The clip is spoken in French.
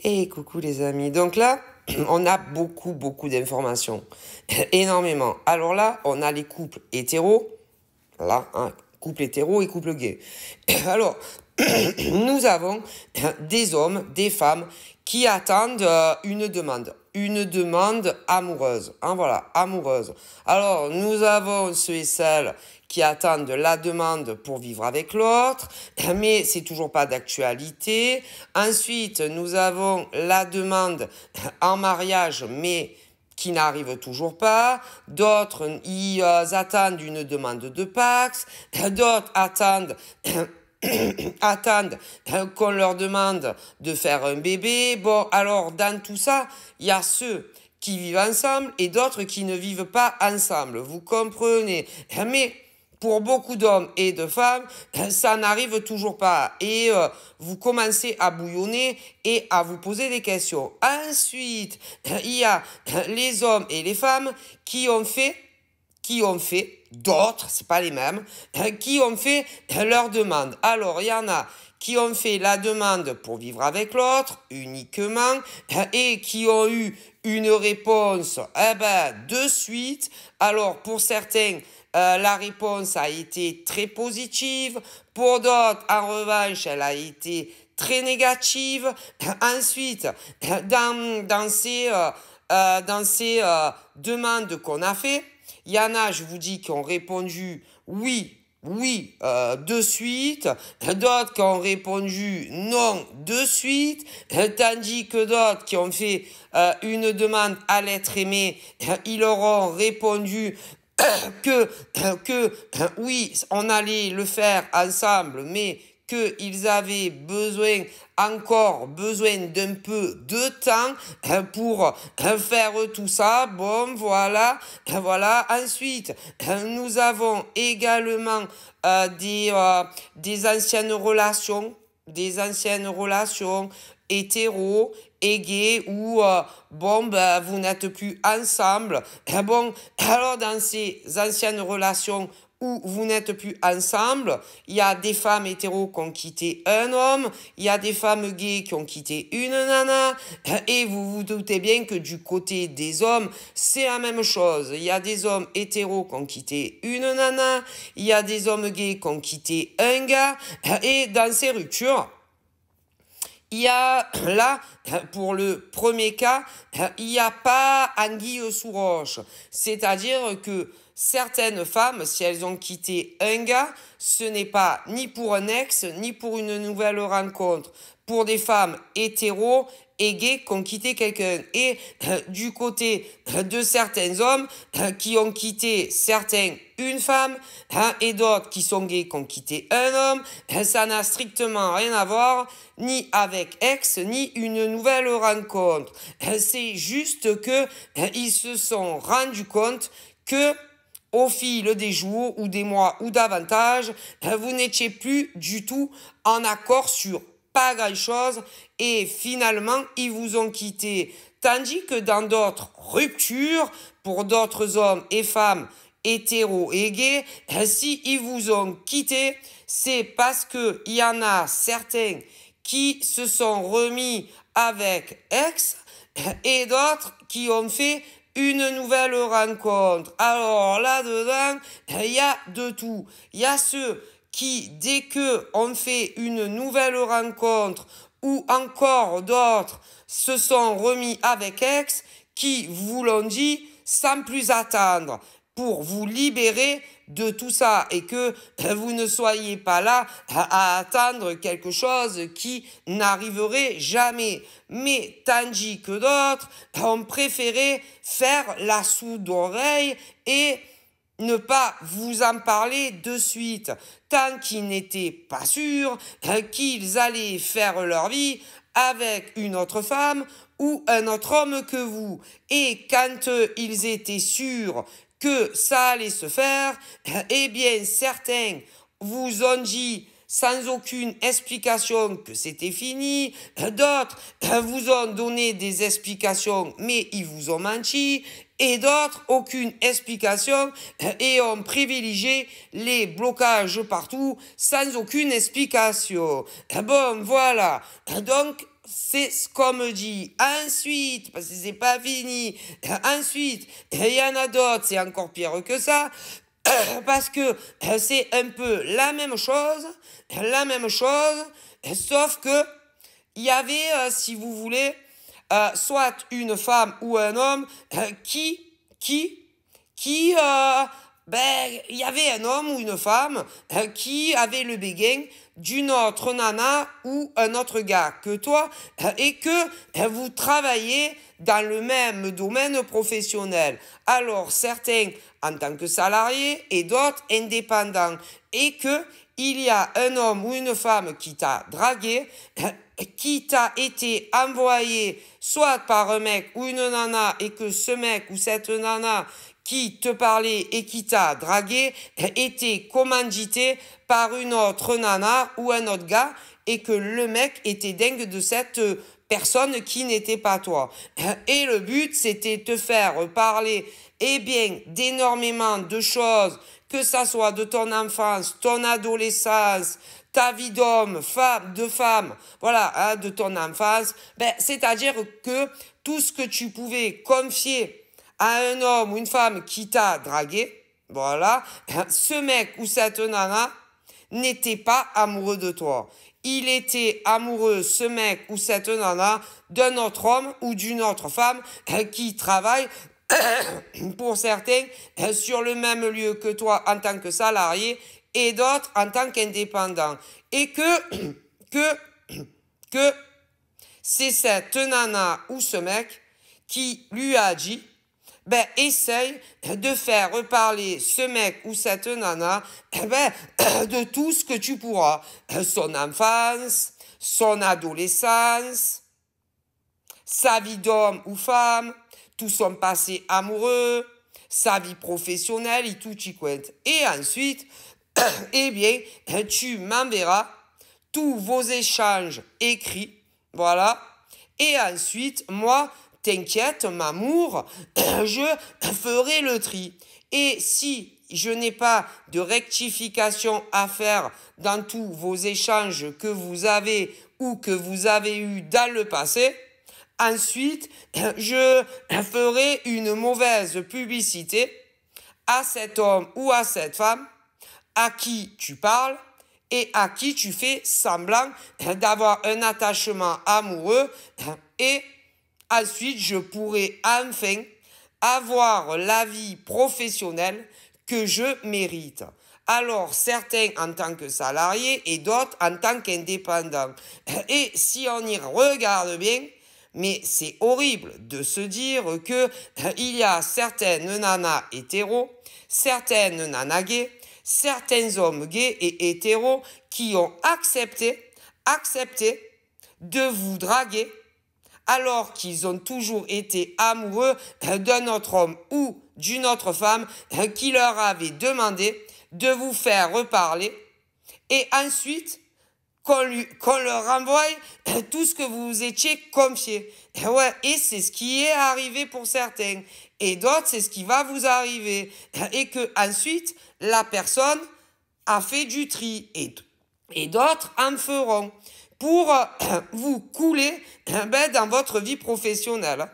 Et coucou les amis. Donc là, on a beaucoup d'informations. Énormément. Alors là, on a les couples hétéros. Là, hein, couple hétéro et couple gay. Alors, nous avons des hommes, des femmes qui attendent une demande. Une demande amoureuse. Hein, voilà, amoureuse. Alors, nous avons ceux et celles qui attendent la demande pour vivre avec l'autre, mais c'est toujours pas d'actualité. Ensuite, nous avons la demande en mariage, mais qui n'arrive toujours pas. D'autres, ils attendent une demande de Pax. D'autres attendent attendent qu'on leur demande de faire un bébé. Bon, alors dans tout ça, il y a ceux qui vivent ensemble et d'autres qui ne vivent pas ensemble. Vous comprenez? Mais pour beaucoup d'hommes et de femmes, ça n'arrive toujours pas. Et vous commencez à bouillonner et à vous poser des questions. Ensuite, il y a les hommes et les femmes qui ont fait d'autres, c'est pas les mêmes, qui ont fait leur demande. Alors, il y en a qui ont fait la demande pour vivre avec l'autre uniquement et qui ont eu une réponse de suite. Alors, pour certains, la réponse a été très positive. Pour d'autres, en revanche, elle a été très négative. Ensuite, dans ces demandes qu'on a fait, il y en a, je vous dis, qui ont répondu oui, de suite. D'autres qui ont répondu non de suite. Tandis que d'autres qui ont fait une demande à l'être aimé, ils leur ont répondu que oui, on allait le faire ensemble, mais qu'ils avaient encore besoin d'un peu de temps pour faire tout ça. Bon, voilà. Ensuite, nous avons également des anciennes relations hétéros et gays où vous n'êtes plus ensemble. Bon, alors dans ces anciennes relations où vous n'êtes plus ensemble, il y a des femmes hétéros qui ont quitté un homme, il y a des femmes gays qui ont quitté une nana, et vous vous doutez bien que du côté des hommes, c'est la même chose. Il y a des hommes hétéros qui ont quitté une nana, il y a des hommes gays qui ont quitté un gars, et dans ces ruptures, il y a là, pour le premier cas, il n'y a pas anguille sous roche. C'est-à-dire que certaines femmes, si elles ont quitté un gars, ce n'est pas ni pour un ex, ni pour une nouvelle rencontre. Pour des femmes hétéros et gays qui ont quitté quelqu'un. Et du côté de certains hommes qui ont quitté certains une femme et d'autres qui sont gays qui ont quitté un homme, ça n'a strictement rien à voir ni avec ex ni une nouvelle rencontre. C'est juste que ils se sont rendus compte que au fil des jours ou des mois ou davantage, vous n'étiez plus du tout en accord sur pas grand-chose et finalement, ils vous ont quitté. Tandis que dans d'autres ruptures, pour d'autres hommes et femmes hétéros et gays, si ils vous ont quitté, c'est parce que il y en a certains qui se sont remis avec ex et d'autres qui ont fait une nouvelle rencontre. Alors là-dedans, il y a de tout. Il y a ceux qui, dès que on fait une nouvelle rencontre ou encore d'autres se sont remis avec ex, qui vous l'ont dit sans plus attendre pour vous libérer de tout ça et que vous ne soyez pas là à attendre quelque chose qui n'arriverait jamais. Mais tandis que d'autres ont préféré faire la sourde oreille et ne pas vous en parler de suite, tant qu'ils n'étaient pas sûrs qu'ils allaient faire leur vie avec une autre femme ou un autre homme que vous. Et quand ils étaient sûrs que ça allait se faire, eh bien certains vous ont dit sans aucune explication que c'était fini, d'autres vous ont donné des explications mais ils vous ont menti, et d'autres aucune explication et ont privilégié les blocages partout sans aucune explication. Bon, voilà. Donc, c'est ce qu'on me dit. Ensuite, parce que c'est pas fini, ensuite, il y en a d'autres, c'est encore pire que ça, parce que c'est un peu la même chose, sauf que il y avait, si vous voulez, soit une femme ou un homme il y avait un homme ou une femme qui avait le béguin d'une autre nana ou un autre gars que toi et que vous travaillez dans le même domaine professionnel. Alors certains en tant que salariés et d'autres indépendants et que il y a un homme ou une femme qui t'a dragué, qui t'a été envoyé soit par un mec ou une nana et que ce mec ou cette nana qui te parlait et qui t'a dragué était commandité par une autre nana ou un autre gars et que le mec était dingue de cette personne qui n'était pas toi. Et le but, c'était te faire parler, eh bien, d'énormément de choses, que ça soit de ton enfance, ton adolescence, ta vie d'homme, de femme, voilà, de ton enfance. C'est-à-dire que tout ce que tu pouvais confier à un homme ou une femme qui t'a dragué, voilà, ce mec ou cette nana n'était pas amoureux de toi. Il était amoureux, ce mec ou cette nana, d'un autre homme ou d'une autre femme qui travaille pour certains sur le même lieu que toi en tant que salarié et d'autres en tant qu'indépendant. Et que c'est cette nana ou ce mec qui lui a dit essaye de faire reparler ce mec ou cette nana de tout ce que tu pourras. Son enfance, son adolescence, sa vie d'homme ou femme, tout son passé amoureux, sa vie professionnelle et tout y compte. Et ensuite, eh bien, tu m'enverras tous vos échanges écrits, voilà. Et ensuite, moi, t'inquiète, m'amour, je ferai le tri. Et si je n'ai pas de rectification à faire dans tous vos échanges que vous avez ou que vous avez eu dans le passé, ensuite, je ferai une mauvaise publicité à cet homme ou à cette femme à qui tu parles et à qui tu fais semblant d'avoir un attachement amoureux et ensuite, je pourrai enfin avoir la vie professionnelle que je mérite. Alors, certains en tant que salariés et d'autres en tant qu'indépendants. Et si on y regarde bien, mais c'est horrible de se dire que il y a certaines nanas hétéros, certaines nanas gays, certains hommes gays et hétéros qui ont accepté de vous draguer alors qu'ils ont toujours été amoureux d'un autre homme ou d'une autre femme qui leur avait demandé de vous faire reparler et ensuite qu'on leur renvoie tout ce que vous vous étiez confié. Ouais, et c'est ce qui est arrivé pour certains. Et d'autres, c'est ce qui va vous arriver. Et que ensuite, la personne a fait du tri. Et d'autres en feront pour vous couler dans votre vie professionnelle.